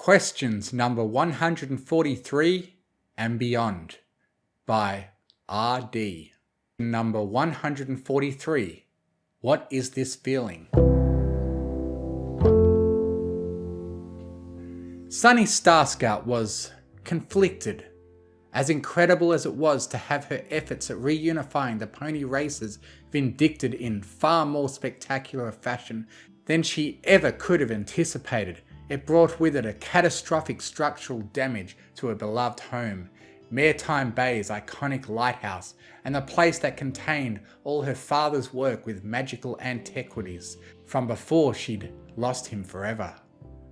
Questions number 143 and beyond by R.D. Number 143. What is this feeling? Sunny Star Scout was conflicted. As incredible as it was to have her efforts at reunifying the pony races vindicted in far more spectacular a fashion than she ever could have anticipated, it brought with it a catastrophic structural damage to her beloved home, Maretime Bay's iconic lighthouse, and the place that contained all her father's work with magical antiquities, from before she'd lost him forever.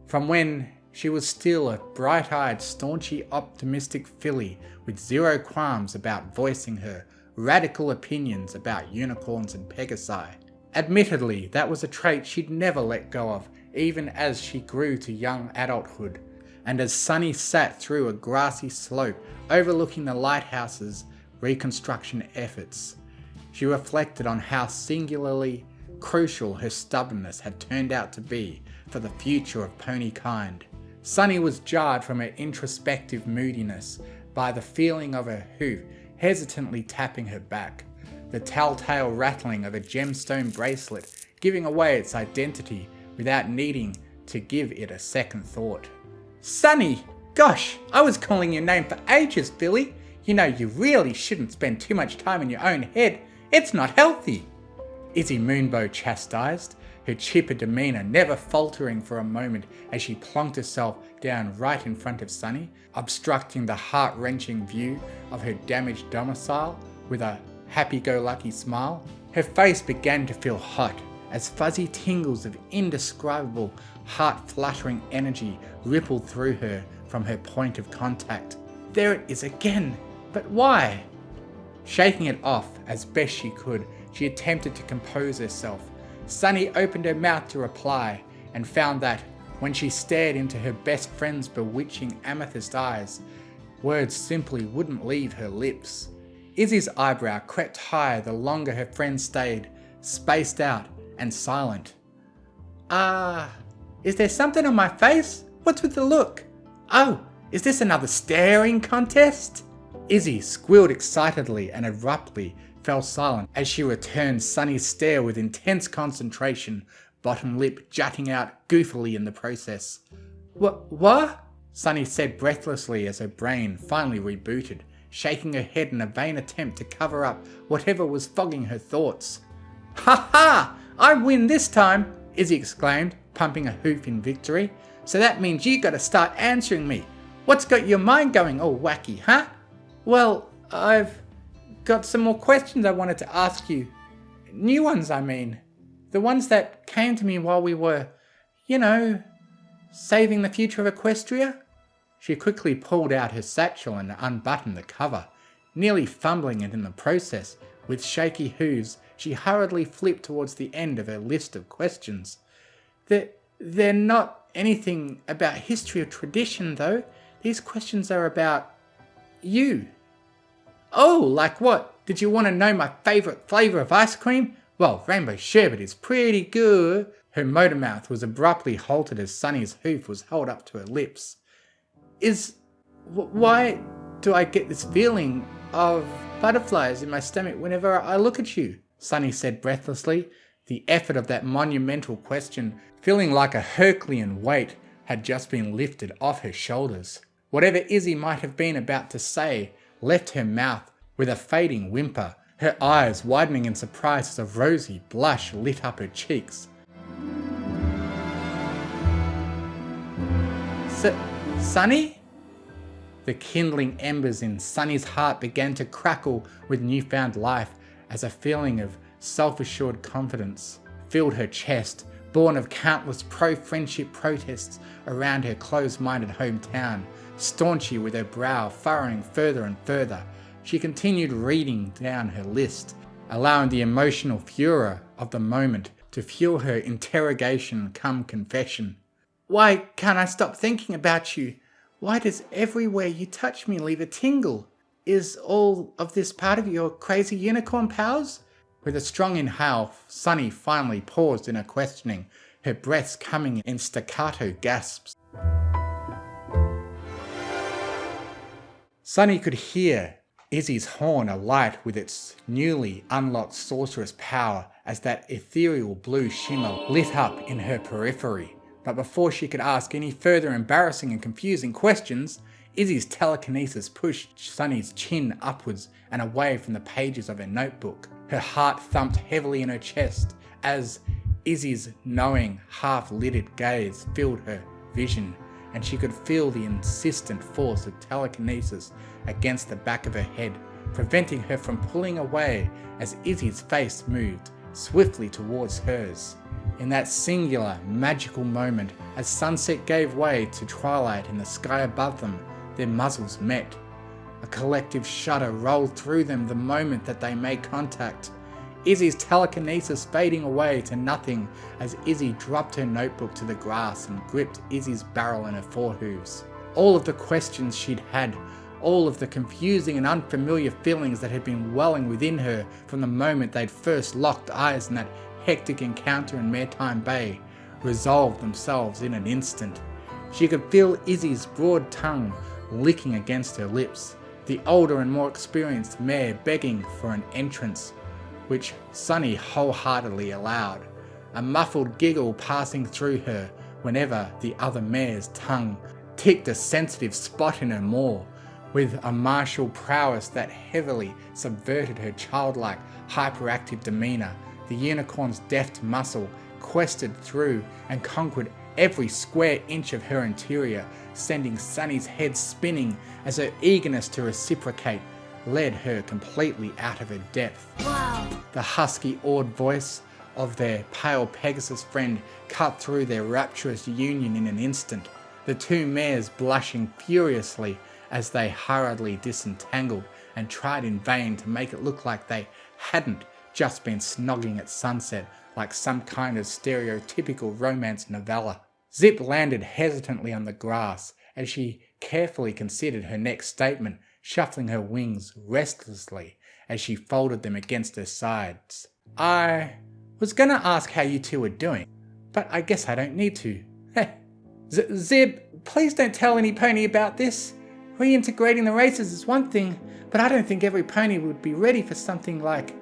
From when she was still a bright-eyed, staunchy, optimistic filly with zero qualms about voicing her radical opinions about unicorns and pegasi. Admittedly, that was a trait she'd never let go of, even as she grew to young adulthood, and as Sunny sat through a grassy slope overlooking the lighthouse's reconstruction efforts, she reflected on how singularly crucial her stubbornness had turned out to be for the future of ponykind. Sunny was jarred from her introspective moodiness by the feeling of her hoof hesitantly tapping her back, the telltale rattling of a gemstone bracelet giving away its identity without needing to give it a second thought. Sunny! Gosh, I was calling your name for ages, Billy. You know you really shouldn't spend too much time in your own head. It's not healthy. Izzy Moonbow chastised, her chipper demeanour never faltering for a moment as she plonked herself down right in front of Sunny, obstructing the heart-wrenching view of her damaged domicile with a happy-go-lucky smile. Her face began to feel hot as fuzzy tingles of indescribable, heart-fluttering energy rippled through her from her point of contact. There it is again! But why? Shaking it off as best she could, she attempted to compose herself. Sunny opened her mouth to reply, and found that, when she stared into her best friend's bewitching amethyst eyes, words simply wouldn't leave her lips. Izzy's eyebrow crept higher the longer her friend stayed, spaced out and silent. Is there something on my face? What's with the look? Oh, is this another staring contest? Izzy squealed excitedly and abruptly fell silent as she returned Sunny's stare with intense concentration, bottom lip jutting out goofily in the process. What? Sunny said breathlessly as her brain finally rebooted, shaking her head in a vain attempt to cover up whatever was fogging her thoughts. Ha ha! I win this time! Izzy exclaimed, pumping a hoof in victory. So that means you gotta start answering me. What's got your mind going all wacky, huh? Well, I've got some more questions I wanted to ask you. New ones, I mean. The ones that came to me while we were, saving the future of Equestria. She quickly pulled out her satchel and unbuttoned the cover, nearly fumbling it in the process. With shaky hooves, she hurriedly flipped towards the end of her list of questions. They're not anything about history or tradition, though. These questions are about you. Oh, like what? Did you want to know my favourite flavour of ice cream? Well, rainbow sherbet is pretty good. Her motor mouth was abruptly halted as Sunny's hoof was held up to her lips. Why do I get this feeling of butterflies in my stomach whenever I look at you? Sunny said breathlessly, the effort of that monumental question feeling like a Herculean weight had just been lifted off her shoulders. Whatever Izzy might have been about to say left her mouth with a fading whimper, her eyes widening in surprise as a rosy blush lit up her cheeks. Sunny? The kindling embers in Sunny's heart began to crackle with newfound life as a feeling of self-assured confidence filled her chest, born of countless pro-friendship protests around her closed-minded hometown. Staunchy with her brow furrowing further and further, she continued reading down her list, allowing the emotional furor of the moment to fuel her interrogation come confession. Why can't I stop thinking about you? Why does everywhere you touch me leave a tingle? Is all of this part of your crazy unicorn powers? With a strong inhale, Sunny finally paused in her questioning, her breaths coming in staccato gasps. Sunny could hear Izzy's horn alight with its newly unlocked sorceress power as that ethereal blue shimmer lit up in her periphery. But before she could ask any further embarrassing and confusing questions, Izzy's telekinesis pushed Sunny's chin upwards and away from the pages of her notebook. Her heart thumped heavily in her chest as Izzy's knowing, half-lidded gaze filled her vision, and she could feel the insistent force of telekinesis against the back of her head, preventing her from pulling away as Izzy's face moved swiftly towards hers. In that singular, magical moment, as sunset gave way to twilight in the sky above them, their muzzles met. A collective shudder rolled through them the moment that they made contact. Izzy's telekinesis fading away to nothing as Izzy dropped her notebook to the grass and gripped Izzy's barrel in her forehooves. All of the questions she'd had, all of the confusing and unfamiliar feelings that had been welling within her from the moment they'd first locked eyes in that hectic encounter in Maretime Bay, resolved themselves in an instant. She could feel Izzy's broad tongue licking against her lips, the older and more experienced mare begging for an entrance, which Sunny wholeheartedly allowed, a muffled giggle passing through her whenever the other mare's tongue ticked a sensitive spot in her maw, with a martial prowess that heavily subverted her childlike, hyperactive demeanour. The unicorn's deft muscle quested through and conquered every square inch of her interior, sending Sunny's head spinning as her eagerness to reciprocate led her completely out of her depth. Wow. The husky, awed voice of their pale Pegasus friend cut through their rapturous union in an instant, the two mares blushing furiously as they hurriedly disentangled and tried in vain to make it look like they hadn't just been snogging at sunset like some kind of stereotypical romance novella. Zip landed hesitantly on the grass as she carefully considered her next statement, shuffling her wings restlessly as she folded them against her sides. I was gonna ask how you two were doing, but I guess I don't need to. Zip, please don't tell any pony about this. Reintegrating the races is one thing, but I don't think every pony would be ready for something like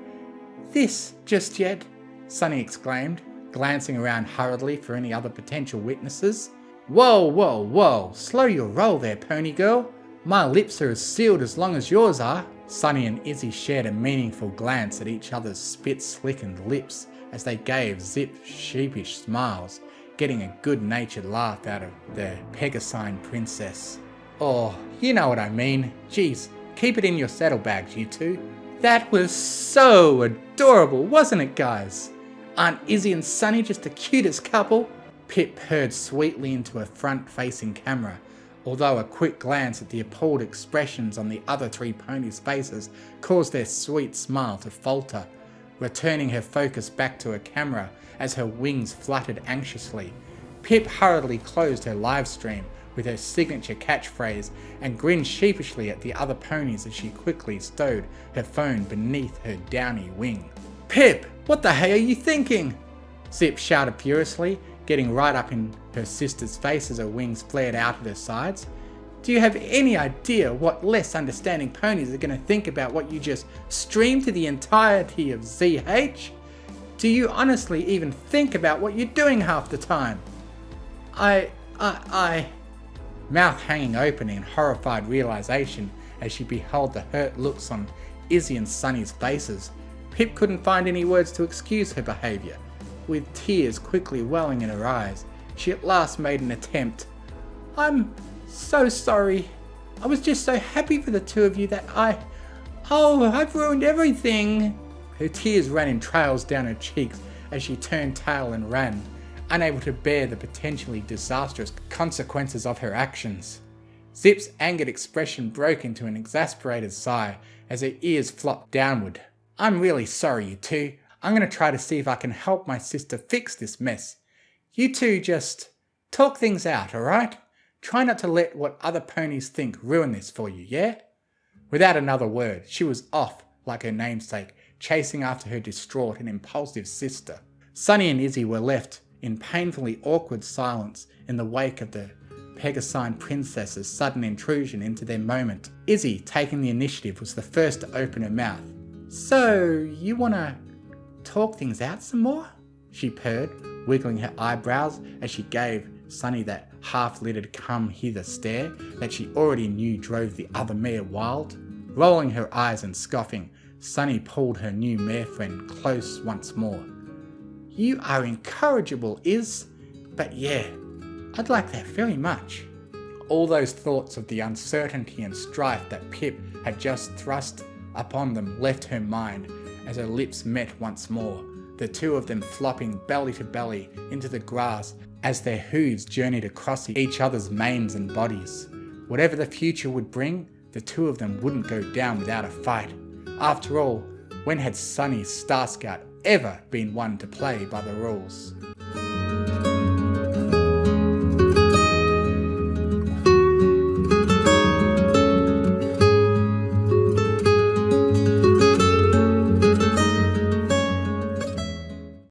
this just yet, Sunny exclaimed, glancing around hurriedly for any other potential witnesses. Whoa, slow your roll there, pony girl. My lips are as sealed as long as yours are. Sunny and Izzy shared a meaningful glance at each other's spit-slickened lips as they gave Zip sheepish smiles, getting a good-natured laugh out of their Pegasine princess. Oh, you know what I mean. Geez, keep it in your saddlebags, you two. That was so adorable, wasn't it, guys? Aren't Izzy and Sunny just the cutest couple? Pip purred sweetly into a front-facing camera, although a quick glance at the appalled expressions on the other three ponies' faces caused their sweet smile to falter, returning her focus back to her camera as her wings fluttered anxiously. Pip hurriedly closed her live stream with her signature catchphrase and grinned sheepishly at the other ponies as she quickly stowed her phone beneath her downy wing. Pip, what the hell are you thinking? Zip shouted furiously, getting right up in her sister's face as her wings flared out at her sides. Do you have any idea what less understanding ponies are going to think about what you just streamed to the entirety of ZH? Do you honestly even think about what you're doing half the time? Mouth hanging open in horrified realization as she beheld the hurt looks on Izzy and Sunny's faces, Pip couldn't find any words to excuse her behaviour. With tears quickly welling in her eyes, she at last made an attempt. I'm so sorry. I was just so happy for the two of you that I've ruined everything. Her tears ran in trails down her cheeks as she turned tail and ran, unable to bear the potentially disastrous consequences of her actions. Zip's angered expression broke into an exasperated sigh as her ears flopped downward. I'm really sorry, you two. I'm going to try to see if I can help my sister fix this mess. You two just talk things out, alright? Try not to let what other ponies think ruin this for you, yeah? Without another word, she was off like her namesake, chasing after her distraught and impulsive sister. Sunny and Izzy were left in painfully awkward silence in the wake of the Pegasyne princess's sudden intrusion into their moment. Izzy, taking the initiative, was the first to open her mouth. "So, you wanna talk things out some more?" she purred, wiggling her eyebrows as she gave Sunny that half-littered come-hither stare that she already knew drove the other mare wild. Rolling her eyes and scoffing, Sunny pulled her new mare friend close once more. "You are incorrigible, Iz, but yeah, I'd like that very much." All those thoughts of the uncertainty and strife that Pip had just thrust upon them left her mind as her lips met once more, the two of them flopping belly to belly into the grass as their hooves journeyed across each other's manes and bodies. Whatever the future would bring, the two of them wouldn't go down without a fight. After all, when had Sunny Starscout ever been one to play by the rules?